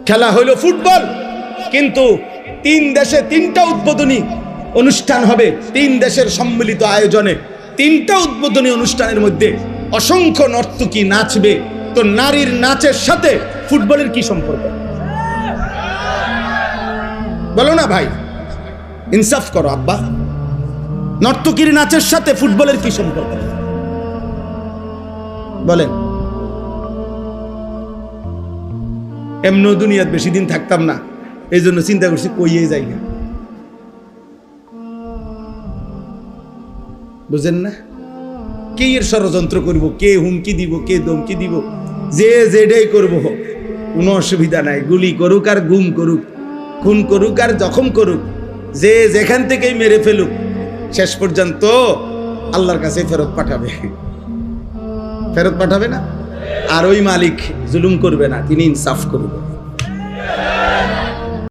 খেলা হইল ফুটবল, কিন্তু 3 দেশে 3টা উদ্বোধনী অনুষ্ঠান হবে। 3 দেশের সম্মিলিত আয়োজনে 3টা উদ্বোধনী অনুষ্ঠানের মধ্যে অসংখ্য নর্তকী নাচবে। তো নারীর নাচের সাথে ফুটবলের কি সম্পর্ক? বলো না ভাই, ইনসাফ করো আব্বা। নর্তকীর নাচের সাথে ফুটবলের কি সম্পর্ক বলেন? এমনও দুনিয়ার বেশি দিন থাকতাম না, এই জন্য চিন্তা করছি কইয়ে যাই না। বুঝেন না? কে এর ষড়যন্ত্র করব, কে হুমকি দিব, কে ধমকি দিব, যে যেটাই করব কোনো অসুবিধা নাই। গুলি করুক আর গুম করুক, খুন করুক আর জখম করুক, যে যেখান থেকেই মেরে ফেলুক, শেষ পর্যন্ত আল্লাহর কাছে ফেরত পাঠাবে। ফেরত পাঠাবে না? আর ওই মালিক জুলুম করবে না, তিনি ইনসাফ করবে।